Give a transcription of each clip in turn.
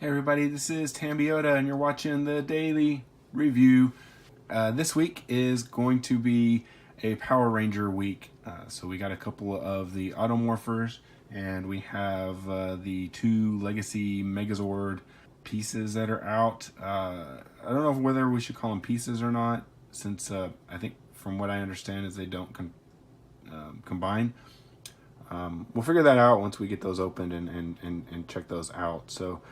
Hey everybody, this is Tambiota and you're watching the Daily Review. This week is going to be a Power Ranger week. So we got a couple of the Automorphers and we have the two Legacy Megazord pieces that are out. I don't know whether we should call them pieces or not, since I think from what I understand is they don't combine. We'll figure that out once we get those opened and check those out. So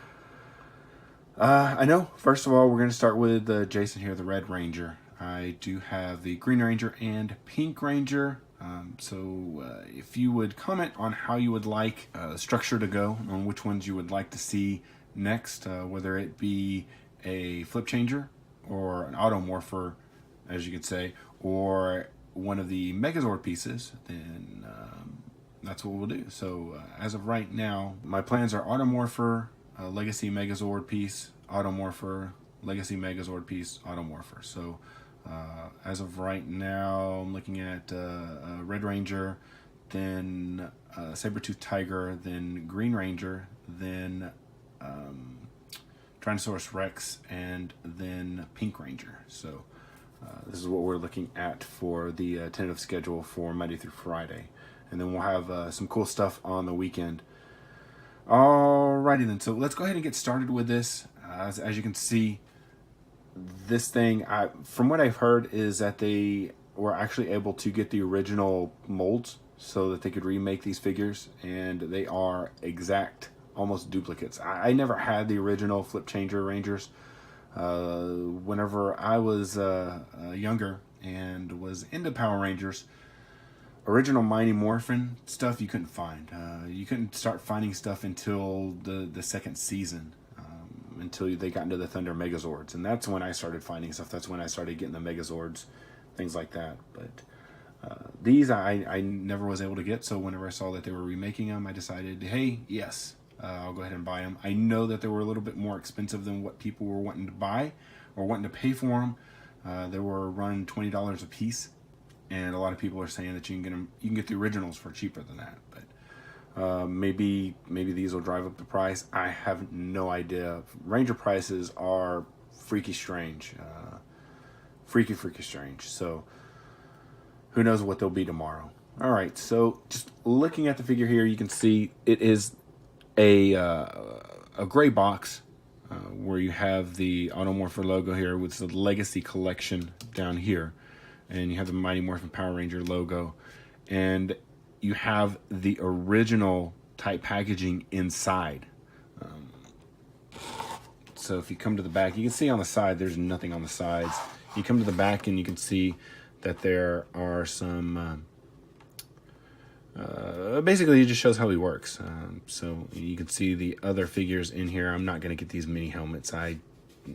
I know, first of all, we're going to start with Jason here, the Red Ranger. I do have the Green Ranger and Pink Ranger. If you would comment on how you would like the structure to go, on which ones you would like to see next, whether it be a flip changer or an automorpher, as you could say, or one of the Megazord pieces, then that's what we'll do. So as of right now, my plans are Automorpher, Legacy Megazord piece, Automorpher, Legacy Megazord piece, Automorpher. So as of right now, I'm looking at Red Ranger, then Saber-Tooth Tiger, then Green Ranger, then Tyrannosaurus Rex, and then Pink Ranger. So this is what we're looking at for the tentative schedule for Monday through Friday. And then we'll have some cool stuff on the weekend. Alrighty then, so let's go ahead and get started with this. As you can see, this thing, from what I've heard, is that they were actually able to get the original molds so that they could remake these figures, and they are exact, almost duplicates. I never had the original Flip Changer Rangers. Whenever I was younger and was into Power Rangers, original Mighty Morphin stuff you couldn't find. You couldn't start finding stuff until the second season, until they got into the Thunder Megazords, and that's when I started finding stuff. That's when I started getting the Megazords, things like that. But these I never was able to get, so whenever I saw that they were remaking them, I decided, hey, yes, I'll go ahead and buy them. I know that they were a little bit more expensive than what people were wanting to buy or wanting to pay for them. They were run $20 a piece. And a lot of people are saying that you can get the originals for cheaper than that. But maybe these will drive up the price. I have no idea. Ranger prices are freaky strange. Freaky strange. So who knows what they'll be tomorrow. All right, so just looking at the figure here, you can see it is a gray box where you have the Automorpher logo here with the Legacy Collection down here. And you have the Mighty Morphin Power Ranger logo, and you have the original type packaging inside. So if you come to the back, you can see on the side there's nothing on the sides. You come to the back and you can see that there are some basically it just shows how he works. So you can see the other figures in here. I'm not going to get these mini helmets.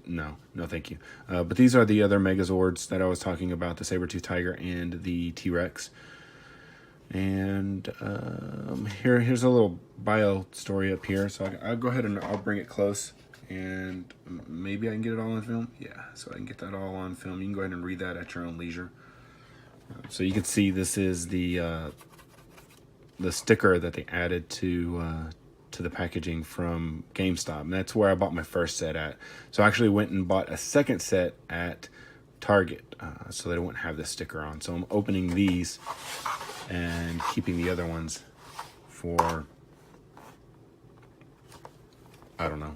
No, thank you. But these are the other Megazords that I was talking about, the Saber-Tooth Tiger and the T-Rex. And here's a little bio story up here. So I'll go ahead and I'll bring it close. And maybe I can get it all on film. Yeah, so I can get that all on film. You can go ahead and read that at your own leisure. So you can see this is the sticker that they added to the packaging from GameStop, and that's where I bought my first set at. So I actually went and bought a second set at Target, so they wouldn't have this sticker on. So I'm opening these and keeping the other ones for, I don't know,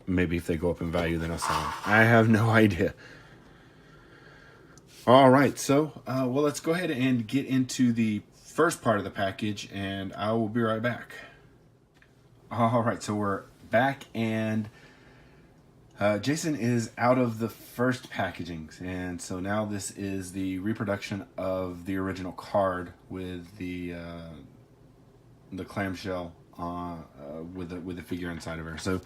maybe if they go up in value then I'll sell them. I have no idea. All right, so well, let's go ahead and get into the first part of the package, and I will be right back. All right, so we're back, and Jason is out of the first packagings, and so now this is the reproduction of the original card with the clamshell with the figure inside of her. So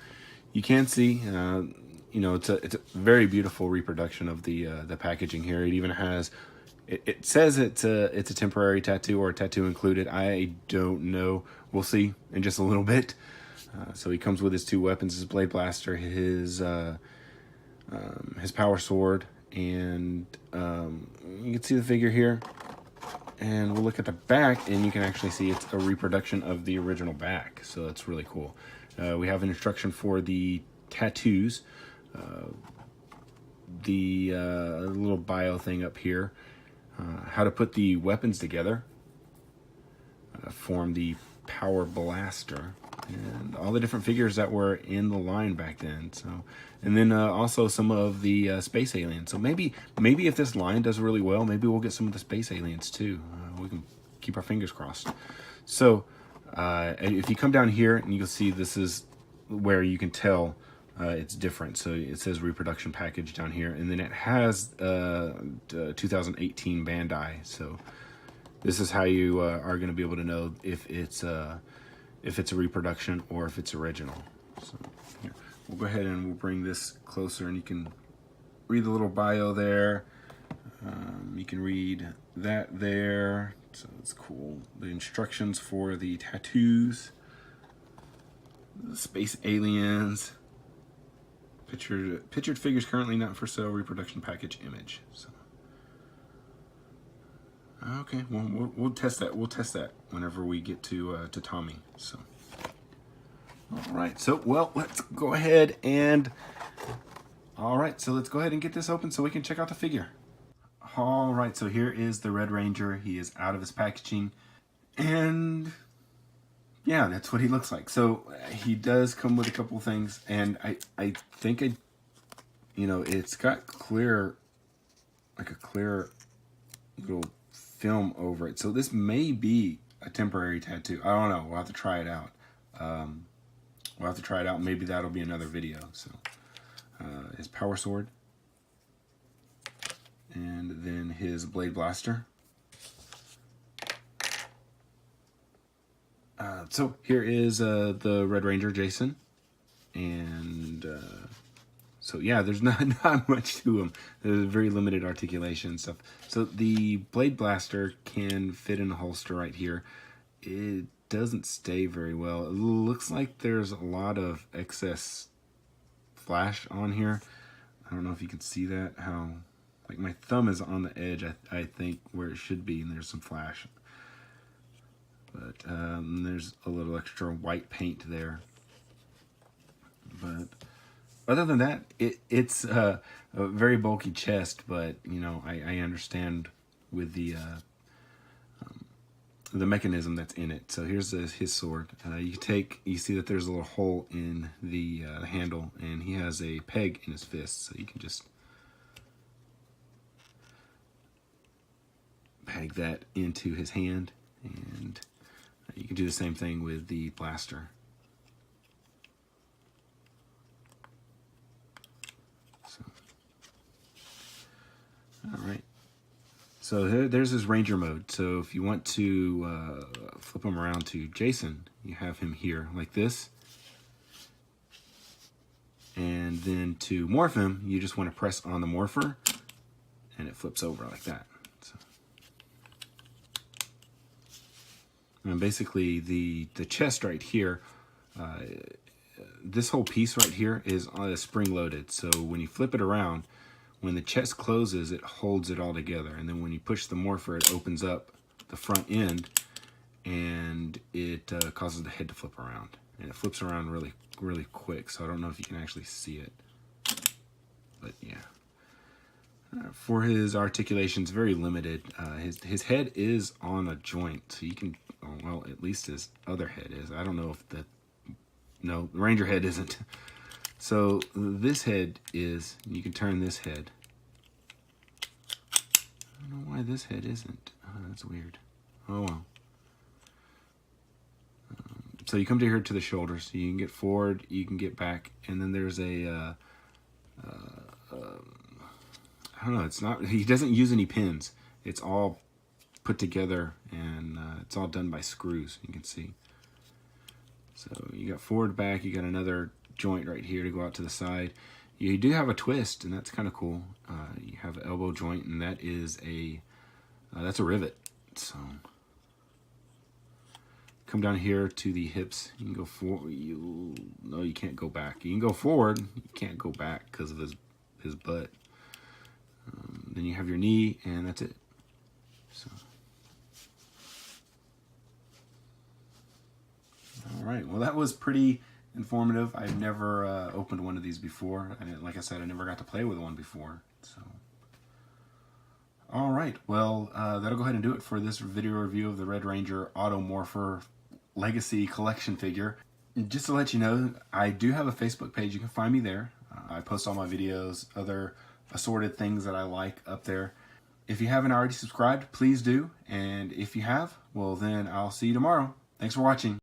you can see, it's a very beautiful reproduction of the packaging here. It even has. It says it's a temporary tattoo or a tattoo included. I don't know. We'll see in just a little bit. So he comes with his two weapons: his blade blaster, his power sword, and you can see the figure here. And we'll look at the back, and you can actually see it's a reproduction of the original back. So that's really cool. We have an instruction for the tattoos, the little bio thing up here, how to put the weapons together, form the power blaster, and all the different figures that were in the line back then. So, and then also some of the space aliens. So maybe if this line does really well, maybe we'll get some of the space aliens too. We can keep our fingers crossed. So if you come down here, and you can see this is where you can tell it's different. So it says reproduction package down here, and then it has 2018 Bandai. So this is how you are going to be able to know if it's a reproduction or if it's original. So here, we'll go ahead and we'll bring this closer, and you can read the little bio there. You can read that there. So it's cool. The instructions for the tattoos, the space aliens, pictured figures currently not for sale, reproduction package image. So okay, well we'll test that. We'll test that whenever we get to Tommy. So all right. So well, let's go ahead and get this open so we can check out the figure. All right, so here is the Red Ranger. He is out of his packaging, and yeah, that's what he looks like. So he does come with a couple things, and I think it's got clear, like a clear little film over it. So this may be a temporary tattoo. I don't know. We'll have to try it out. Maybe that'll be another video. So his power sword, and then his blade blaster. So here is the Red Ranger Jason, and so yeah, there's not much to him. There's very limited articulation and stuff. So the blade blaster can fit in a holster right here. It doesn't stay very well. It looks like there's a lot of excess flash on here. I don't know if you can see that, how like my thumb is on the edge, I think, where it should be, and there's some flash. But there's a little extra white paint there. But other than that, it's a very bulky chest, but I understand with the mechanism that's in it. So here's his sword. You see that there's a little hole in the handle, and he has a peg in his fist, so you can just peg that into his hand, and you can do the same thing with the blaster. So, all right. So there's his Ranger mode. So if you want to flip him around to Jason, you have him here like this. And then to morph him, you just want to press on the morpher, and it flips over like that. So, and basically the chest right here, this whole piece right here is spring loaded. So when you flip it around, when the chest closes, it holds it all together. And then when you push the morpher, it opens up the front end, and it causes the head to flip around. And it flips around really, really quick. So I don't know if you can actually see it. But yeah. For his articulations, very limited. His head is on a joint. So you can, well, at least his other head is. I don't know if no, the Ranger head isn't. So this head is, you can turn this head. I don't know why this head isn't. Oh, that's weird. Oh well. So you come to here to the shoulders. So you can get forward, you can get back, and then there's a, I don't know, it's not, he doesn't use any pins. It's all put together, and it's all done by screws, you can see. So you got forward, back, you got another joint right here to go out to the side. You do have a twist, and that's kind of cool. You have an elbow joint, and that is that's a rivet. So come down here to the hips. You can go forward. No, you can't go back. You can go forward. You can't go back because of his butt. Then you have your knee, and that's it. So. All right. Well, that was pretty informative. I've never opened one of these before. Like I said, I never got to play with one before. So, all right. Well, that'll go ahead and do it for this video review of the Red Ranger Automorpher Legacy Collection figure. And just to let you know, I do have a Facebook page. You can find me there. I post all my videos, other assorted things that I like up there. If you haven't already subscribed, please do. And if you have, well then I'll see you tomorrow. Thanks for watching.